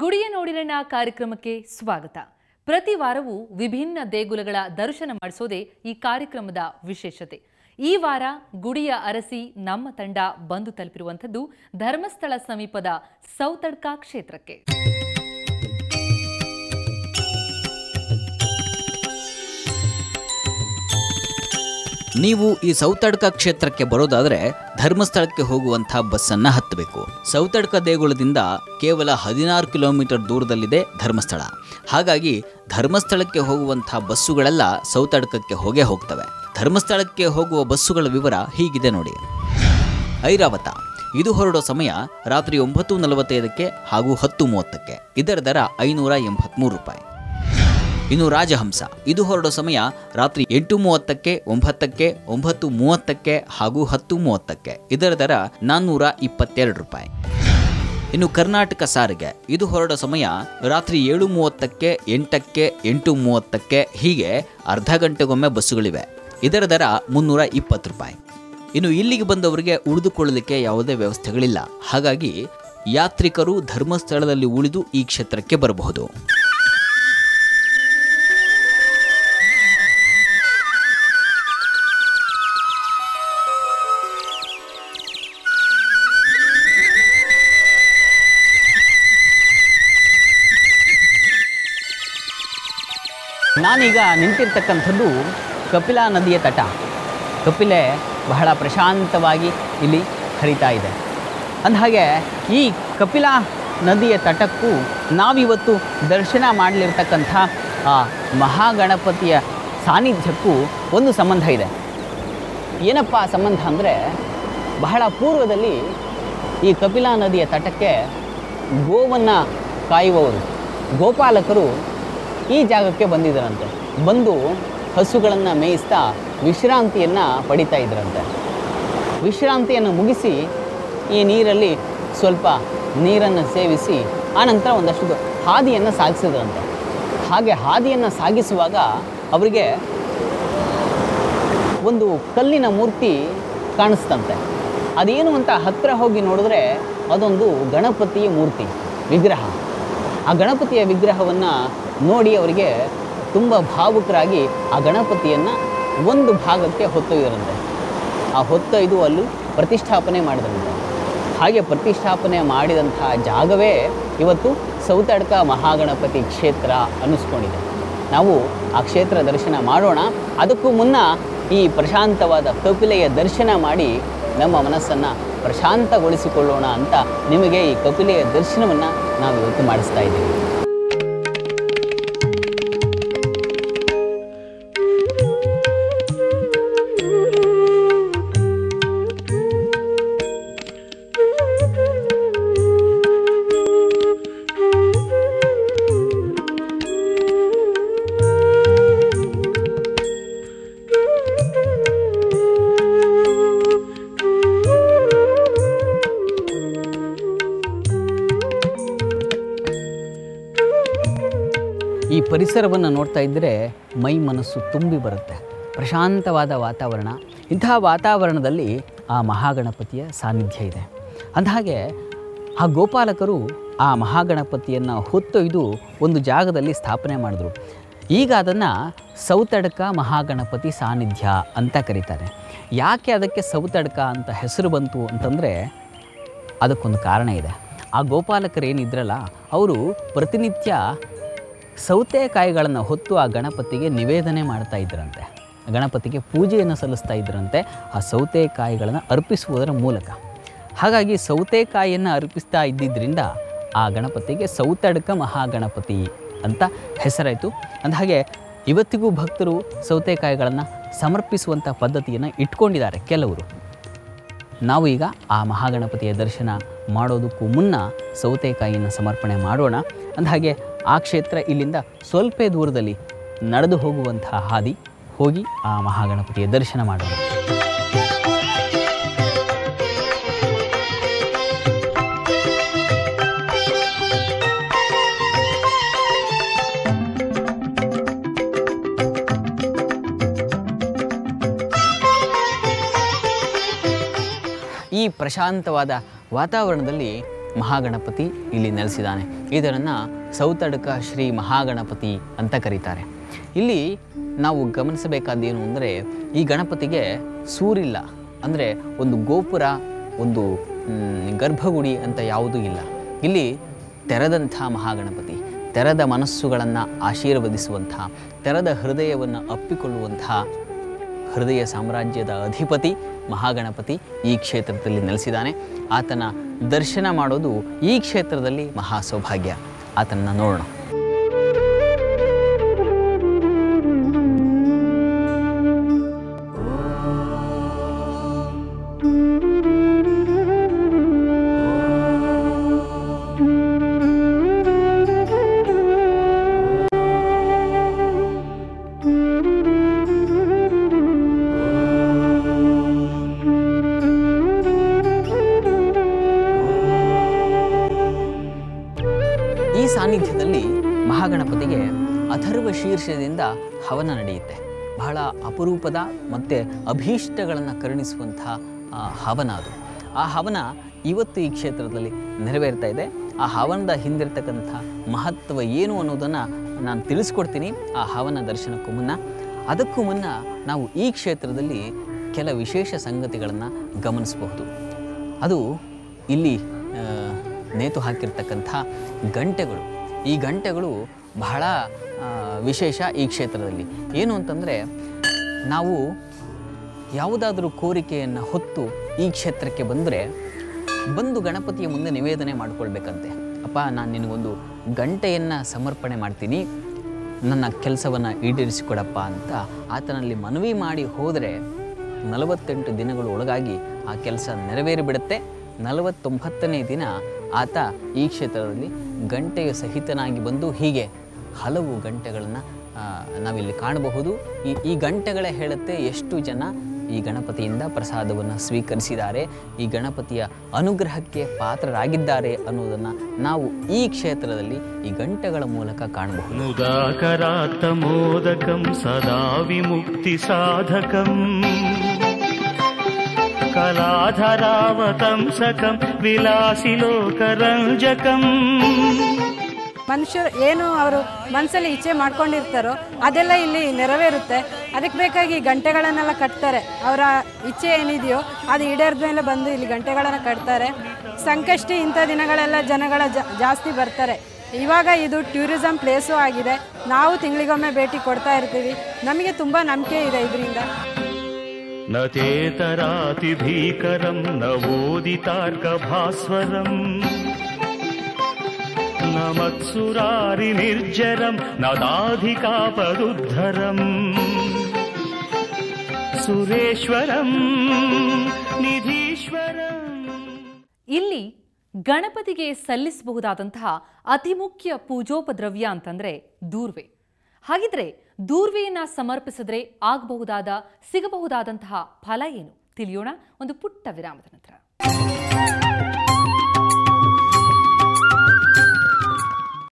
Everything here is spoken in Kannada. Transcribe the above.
ಗುಡಿಯ ನೋಡಿರಣ್ಣ ಕಾರ್ಯಕ್ರಮಕ್ಕೆ ಸ್ವಾಗತ. ಪ್ರತಿ ವಾರವೂ ವಿಭಿನ್ನ ದೇಗುಲಗಳ ದರ್ಶನ ಮಾಡಿಸೋದೇ ಈ ಕಾರ್ಯಕ್ರಮದ ವಿಶೇಷತೆ. ಈ ವಾರ ಗುಡಿಯ ಅರಸಿ ನಮ್ಮ ತಂಡ ಬಂದು ತಲುಪಿರುವಂಥದ್ದು ಧರ್ಮಸ್ಥಳ ಸಮೀಪದ ಸೌತಡ್ಕ ಕ್ಷೇತ್ರಕ್ಕೆ. ನೀವು ಈ ಸೌತಡ್ಕ ಕ್ಷೇತ್ರಕ್ಕೆ ಬರೋದಾದರೆ ಧರ್ಮಸ್ಥಳಕ್ಕೆ ಹೋಗುವಂಥ ಬಸ್ಸನ್ನು ಹತ್ತಬೇಕು. ಸೌತಡ್ಕ ದೇಗುಲದಿಂದ ಕೇವಲ 16 ಕಿಲೋಮೀಟರ್ ದೂರದಲ್ಲಿದೆ ಧರ್ಮಸ್ಥಳ. ಹಾಗಾಗಿ ಧರ್ಮಸ್ಥಳಕ್ಕೆ ಹೋಗುವಂಥ ಬಸ್ಸುಗಳೆಲ್ಲ ಸೌತಡ್ಕಕ್ಕೆ ಹೋಗ್ತವೆ. ಧರ್ಮಸ್ಥಳಕ್ಕೆ ಹೋಗುವ ಬಸ್ಸುಗಳ ವಿವರ ಹೀಗಿದೆ ನೋಡಿ. ಐರಾವತ ಇದು ಹೊರಡೋ ಸಮಯ ರಾತ್ರಿ 9:45 ಹಾಗೂ 10:30. ಇದರ ದರ 583 ರೂಪಾಯಿ. ಇನ್ನು ರಾಜಹಂಸ ಇದು ಹೊರಡೋ ಸಮಯ ರಾತ್ರಿ 8:30, 9:00, 9:30 ಹಾಗೂ 10:30. ಇದರ ದರ 422 ರೂಪಾಯಿ. ಇನ್ನು ಕರ್ನಾಟಕ ಸಾರಿಗೆ ಇದು ಹೊರಡೋ ಸಮಯ ರಾತ್ರಿ 7:30, 8:00, 8:30 ಹೀಗೆ ಅರ್ಧ ಗಂಟೆಗೊಮ್ಮೆ ಬಸ್ಸುಗಳಿವೆ. ಇದರ ದರ 320 ರೂಪಾಯಿ. ಇನ್ನು ಇಲ್ಲಿಗೆ ಬಂದವರಿಗೆ ಉಳಿದುಕೊಳ್ಳಲಿಕ್ಕೆ ಯಾವುದೇ ವ್ಯವಸ್ಥೆಗಳಿಲ್ಲ. ಹಾಗಾಗಿ ಯಾತ್ರಿಕರು ಧರ್ಮಸ್ಥಳದಲ್ಲಿ ಉಳಿದು ಈ ಕ್ಷೇತ್ರಕ್ಕೆ ಬರಬಹುದು. ನಾನೀಗ ನಿಂತಿರ್ತಕ್ಕಂಥದ್ದು ಕಪಿಲಾ ನದಿಯ ತಟ. ಕಪಿಲೆ ಬಹಳ ಪ್ರಶಾಂತವಾಗಿ ಇಲ್ಲಿ ಹರಿತಾ ಇದೆ. ಅಂದಹಾಗೆ ಈ ಕಪಿಲಾ ನದಿಯ ತಟಕ್ಕೂ ನಾವಿವತ್ತು ದರ್ಶನ ಮಾಡಲಿರ್ತಕ್ಕಂಥ ಆ ಮಹಾಗಣಪತಿಯ ಸಾನ್ನಿಧ್ಯಕ್ಕೂ ಒಂದು ಸಂಬಂಧ ಇದೆ. ಏನಪ್ಪ ಸಂಬಂಧ ಅಂದರೆ, ಬಹಳ ಪೂರ್ವದಲ್ಲಿ ಈ ಕಪಿಲಾ ನದಿಯ ತಟಕ್ಕೆ ಗೋವನ್ನು ಕಾಯುವವರು ಗೋಪಾಲಕರು ಈ ಜಾಗಕ್ಕೆ ಬಂದಿದ್ದರಂತೆ. ಬಂದು ಹಸುಗಳನ್ನು ಮೇಯಿಸ್ತಾ ವಿಶ್ರಾಂತಿಯನ್ನು ಪಡಿತಾ ಇದ್ದರಂತೆ. ವಿಶ್ರಾಂತಿಯನ್ನು ಮುಗಿಸಿ ಈ ನೀರಲ್ಲಿ ಸ್ವಲ್ಪ ನೀರನ್ನು ಸೇವಿಸಿ ಆನಂತರ ಒಂದಷ್ಟು ಹಾದಿಯನ್ನು ಸಾಗಿಸಿದ್ರಂತೆ. ಹಾಗೆ ಹಾದಿಯನ್ನು ಸಾಗಿಸುವಾಗ ಅವರಿಗೆ ಒಂದು ಕಲ್ಲಿನ ಮೂರ್ತಿ ಕಾಣಿಸ್ತಂತೆ. ಅದೇನು ಅಂತ ಹತ್ತಿರ ಹೋಗಿ ನೋಡಿದ್ರೆ ಅದೊಂದು ಗಣಪತಿಯ ಮೂರ್ತಿ ವಿಗ್ರಹ. ಆ ಗಣಪತಿಯ ವಿಗ್ರಹವನ್ನು ನೋಡಿ ಅವರಿಗೆ ತುಂಬ ಭಾವುಕರಾಗಿ ಆ ಗಣಪತಿಯನ್ನು ಒಂದು ಭಾಗಕ್ಕೆ ಹೊತ್ತೊಯ್ದರಂತೆ. ಆ ಹೊತ್ತೊಯ್ದು ಅಲ್ಲಿ ಪ್ರತಿಷ್ಠಾಪನೆ ಮಾಡಿದ್ರಂತೆ. ಹಾಗೆ ಪ್ರತಿಷ್ಠಾಪನೆ ಮಾಡಿದಂತಹ ಜಾಗವೇ ಇವತ್ತು ಸೌತಡ್ಕ ಮಹಾಗಣಪತಿ ಕ್ಷೇತ್ರ ಅನ್ನಿಸ್ಕೊಂಡಿದೆ. ನಾವು ಆ ಕ್ಷೇತ್ರ ದರ್ಶನ ಮಾಡೋಣ. ಅದಕ್ಕೂ ಮುನ್ನ ಈ ಪ್ರಶಾಂತವಾದ ಕಪಿಲೆಯ ದರ್ಶನ ಮಾಡಿ ನಮ್ಮ ಮನಸ್ಸನ್ನು ಪ್ರಶಾಂತಗೊಳಿಸಿಕೊಳ್ಳೋಣ ಅಂತ ನಿಮಗೆ ಈ ಕಪಿಲೆಯ ದರ್ಶನವನ್ನು ನಾವು ಇವತ್ತು ಮಾಡಿಸ್ತಾ ಇದ್ದೀವಿ. ಈ ಪರಿಸರವನ್ನು ನೋಡ್ತಾ ಇದ್ದರೆ ಮೈ ಮನಸ್ಸು ತುಂಬಿ ಬರುತ್ತೆ. ಪ್ರಶಾಂತವಾದ ವಾತಾವರಣ. ಇಂತಹ ವಾತಾವರಣದಲ್ಲಿ ಆ ಮಹಾಗಣಪತಿಯ ಸಾನ್ನಿಧ್ಯ ಇದೆ. ಅಂದಹಾಗೆ ಆ ಗೋಪಾಲಕರು ಆ ಮಹಾಗಣಪತಿಯನ್ನು ಹೊತ್ತೊಯ್ದು ಒಂದು ಜಾಗದಲ್ಲಿ ಸ್ಥಾಪನೆ ಮಾಡಿದ್ರು. ಈಗ ಅದನ್ನು ಸೌತಡ್ಕ ಮಹಾಗಣಪತಿ ಸಾನ್ನಿಧ್ಯ ಅಂತ ಕರೀತಾರೆ. ಯಾಕೆ ಅದಕ್ಕೆ ಸೌತಡ್ಕ ಅಂತ ಹೆಸರು ಬಂತು ಅಂತಂದರೆ ಅದಕ್ಕೊಂದು ಕಾರಣ ಇದೆ. ಆ ಗೋಪಾಲಕರು ಏನಿದ್ರಲ್ಲ, ಅವರು ಪ್ರತಿನಿತ್ಯ ಸೌತೆಕಾಯಿಗಳನ್ನು ಹೊತ್ತು ಆ ಗಣಪತಿಗೆ ನಿವೇದನೆ ಮಾಡ್ತಾ ಇದ್ದರಂತೆ. ಗಣಪತಿಗೆ ಪೂಜೆಯನ್ನು ಸಲ್ಲಿಸ್ತಾ ಇದ್ದರಂತೆ ಆ ಸೌತೆಕಾಯಿಗಳನ್ನು ಅರ್ಪಿಸುವುದರ ಮೂಲಕ. ಹಾಗಾಗಿ ಸೌತೆಕಾಯಿಯನ್ನು ಅರ್ಪಿಸ್ತಾ ಇದ್ದಿದ್ದರಿಂದ ಆ ಗಣಪತಿಗೆ ಸೌತಡ್ಕ ಮಹಾಗಣಪತಿ ಅಂತ ಹೆಸರಾಯಿತು. ಅಂದಹಾಗೆ ಇವತ್ತಿಗೂ ಭಕ್ತರು ಸೌತೆಕಾಯಿಗಳನ್ನು ಸಮರ್ಪಿಸುವಂಥ ಪದ್ಧತಿಯನ್ನು ಇಟ್ಕೊಂಡಿದ್ದಾರೆ ಕೆಲವರು. ನಾವು ಈಗ ಆ ಮಹಾಗಣಪತಿಯ ದರ್ಶನ ಮಾಡೋದಕ್ಕೂ ಮುನ್ನ ಸೌತೆಕಾಯಿಯನ್ನು ಸಮರ್ಪಣೆ ಮಾಡೋಣ. ಅಂದಹಾಗೆ ಆ ಕ್ಷೇತ್ರ ಇಲ್ಲಿಂದ ಸ್ವಲ್ಪ ದೂರದಲ್ಲಿ ನಡೆದು ಹೋಗುವಂತಹ ಹಾದಿ. ಹೋಗಿ ಆ ಮಹಾಗಣಪತಿಯ ದರ್ಶನ ಮಾಡೋಣ. ಈ ಪ್ರಶಾಂತವಾದ ವಾತಾವರಣದಲ್ಲಿ ಮಹಾಗಣಪತಿ ಇಲ್ಲಿ ನೆಲೆಸಿದ್ದಾನೆ. ಇದನ್ನು ಸೌತಡ್ಕ ಶ್ರೀ ಮಹಾಗಣಪತಿ ಅಂತ ಕರೀತಾರೆ. ಇಲ್ಲಿ ನಾವು ಗಮನಿಸಬೇಕಾದ್ದೇನು ಅಂದರೆ ಈ ಗಣಪತಿಗೆ ಸೂರಿಲ್ಲ, ಅಂದರೆ ಒಂದು ಗೋಪುರ, ಒಂದು ಗರ್ಭಗುಡಿ ಅಂತ ಯಾವುದೂ ಇಲ್ಲ. ಇಲ್ಲಿ ತೆರೆದಂಥ ಮಹಾಗಣಪತಿ, ತೆರೆದ ಮನಸ್ಸುಗಳನ್ನು ಆಶೀರ್ವದಿಸುವಂಥ, ತೆರೆದ ಹೃದಯವನ್ನು ಅಪ್ಪಿಕೊಳ್ಳುವಂಥ ಹೃದಯ ಸಾಮ್ರಾಜ್ಯದ ಅಧಿಪತಿ ಮಹಾಗಣಪತಿ ಈ ಕ್ಷೇತ್ರದಲ್ಲಿ ನೆಲೆಸಿದ್ದಾನೆ. ಆತನ ದರ್ಶನ ಮಾಡೋದು ಈ ಕ್ಷೇತ್ರದಲ್ಲಿ ಮಹಾ ಸೌಭಾಗ್ಯ. ಆತನನ್ನು ನೋಡೋಣ. ಈ ಸಾನ್ನಿಧ್ಯದಲ್ಲಿ ಮಹಾಗಣಪತಿಗೆ ಅಥರ್ವ ಶೀರ್ಷದಿಂದ ಹವನ ನಡೆಯುತ್ತೆ. ಬಹಳ ಅಪರೂಪದ ಮತ್ತು ಅಭೀಷ್ಟಗಳನ್ನು ಕರುಣಿಸುವಂಥ ಹವನ ಅದು. ಆ ಹವನ ಇವತ್ತು ಈ ಕ್ಷೇತ್ರದಲ್ಲಿ ನೆರವೇರ್ತಾ ಇದೆ. ಆ ಹವನದ ಹಿಂದಿರ್ತಕ್ಕಂಥ ಮಹತ್ವ ಏನು ಅನ್ನೋದನ್ನು ನಾನು ತಿಳಿಸ್ಕೊಡ್ತೀನಿ ಆ ಹವನ ದರ್ಶನಕ್ಕೂ ಮುನ್ನ. ಅದಕ್ಕೂ ಮುನ್ನ ನಾವು ಈ ಕ್ಷೇತ್ರದಲ್ಲಿ ಕೆಲ ವಿಶೇಷ ಸಂಗತಿಗಳನ್ನು ಗಮನಿಸಬಹುದು. ಅದು ಇಲ್ಲಿ ನೇತು ಹಾಕಿರ್ತಕ್ಕಂಥ ಗಂಟೆಗಳು. ಈ ಗಂಟೆಗಳು ಬಹಳ ವಿಶೇಷ ಈ ಕ್ಷೇತ್ರದಲ್ಲಿ. ಏನು ಅಂತಂದರೆ, ನಾವು ಯಾವುದಾದ್ರೂ ಕೋರಿಕೆಯನ್ನು ಹೊತ್ತು ಈ ಕ್ಷೇತ್ರಕ್ಕೆ ಬಂದು ಗಣಪತಿಯ ಮುಂದೆ ನಿವೇದನೆ ಮಾಡಿಕೊಳ್ಬೇಕಂತೆ. ಅಪ್ಪ, ನಾನು ನಿನಗೊಂದು ಗಂಟೆಯನ್ನು ಸಮರ್ಪಣೆ ಮಾಡ್ತೀನಿ, ನನ್ನ ಕೆಲಸವನ್ನು ಈಡೇರಿಸಿಕೊಡಪ್ಪ ಅಂತ ಆತನಲ್ಲಿ ಮನವಿ ಮಾಡಿ ಹೋದರೆ 48 ದಿನಗಳ ಒಳಗಾಗಿ ಆ ಕೆಲಸ ನೆರವೇರಿಬಿಡುತ್ತೆ. 49ನೇ ದಿನ ಆತ ಈ ಕ್ಷೇತ್ರದಲ್ಲಿ ಗಂಟೆಯ ಸಹಿತನಾಗಿ ಬಂದು, ಹೀಗೆ ಹಲವು ಗಂಟೆಗಳನ್ನು ನಾವಿಲ್ಲಿ ಕಾಣಬಹುದು. ಈ ಗಂಟೆಗಳೇ ಹೇಳುತ್ತೆ ಎಷ್ಟು ಜನ ಈ ಗಣಪತಿಯಿಂದ ಪ್ರಸಾದವನ್ನು ಸ್ವೀಕರಿಸಿದ್ದಾರೆ, ಈ ಗಣಪತಿಯ ಅನುಗ್ರಹಕ್ಕೆ ಪಾತ್ರರಾಗಿದ್ದಾರೆ ಅನ್ನೋದನ್ನು ನಾವು ಈ ಕ್ಷೇತ್ರದಲ್ಲಿ ಈ ಗಂಟೆಗಳ ಮೂಲಕ ಕಾಣಬಹುದು. ಮುದಾಕರಾತ್ತ ಮೋದಕಂ ಸದಾ ವಿಮುಕ್ತಿ ಸಾಧಕಂ ಕಲಾಧರಾವತಂಸಕಂ ವಿಲಾಸಿ ಲೋಕರಂಜಕಂ. ಮನುಷ್ಯರು ಏನು ಅವರು ಮನಸ್ಸಲ್ಲಿ ಇಚ್ಛೆ ಮಾಡ್ಕೊಂಡಿರ್ತಾರೋ ಅದೆಲ್ಲ ಇಲ್ಲಿ ನೆರವೇರುತ್ತೆ. ಅದಕ್ಕೆ ಬೇಕಾಗಿ ಗಂಟೆಗಳನ್ನೆಲ್ಲ ಕಟ್ತಾರೆ. ಅವರ ಇಚ್ಛೆ ಏನಿದೆಯೋ ಅದು ಈಡೇರಿದ ಮೇಲೆ ಬಂದು ಇಲ್ಲಿ ಗಂಟೆಗಳನ್ನು ಕಟ್ತಾರೆ. ಸಂಕಷ್ಟಿ ಇಂಥ ದಿನಗಳೆಲ್ಲ ಜನಗಳ ಜಾಸ್ತಿ ಬರ್ತಾರೆ. ಇವಾಗ ಇದು ಟೂರಿಸಂ ಪ್ಲೇಸು ಆಗಿದೆ. ನಾವು ತಿಂಗಳಿಗೊಮ್ಮೆ ಭೇಟಿ ಕೊಡ್ತಾ ಇರ್ತೀವಿ. ನಮಗೆ ತುಂಬ ನಂಬಿಕೆ ಇದೆ ಇದರಿಂದ. ನತೇತರಾತಿ ಭೀಕರಂ ನವೋದಿತಾರ್ಕ ಭಾಸ್ವರಂ ನ ಮತ್ಸುರಾರಿ ನಿರ್ಜರಂ ನದಾಧಿಕಾಪದುದ್ಧರಂ ಸುರೇಶ್ವರಂ ನಿಧೀಶ್ವರಂ. ಇಲ್ಲಿ ಗಣಪತಿಗೆ ಸಲ್ಲಿಸಬಹುದಾದಂತಹ ಅತಿ ಮುಖ್ಯ ಪೂಜೋಪದ್ರವ್ಯ ಅಂತಂದ್ರೆ ದೂರ್ವೆ. ಹಾಗಿದ್ರೆ ದೂರ್ವೆಯನ್ನ ಸಮರ್ಪಿಸಿದ್ರೆ ಸಿಗಬಹುದಾದಂತಹ ಫಲ ಏನು ತಿಳಿಯೋಣ ಒಂದು ಪುಟ್ಟ ವಿರಾಮದ ನಂತರ.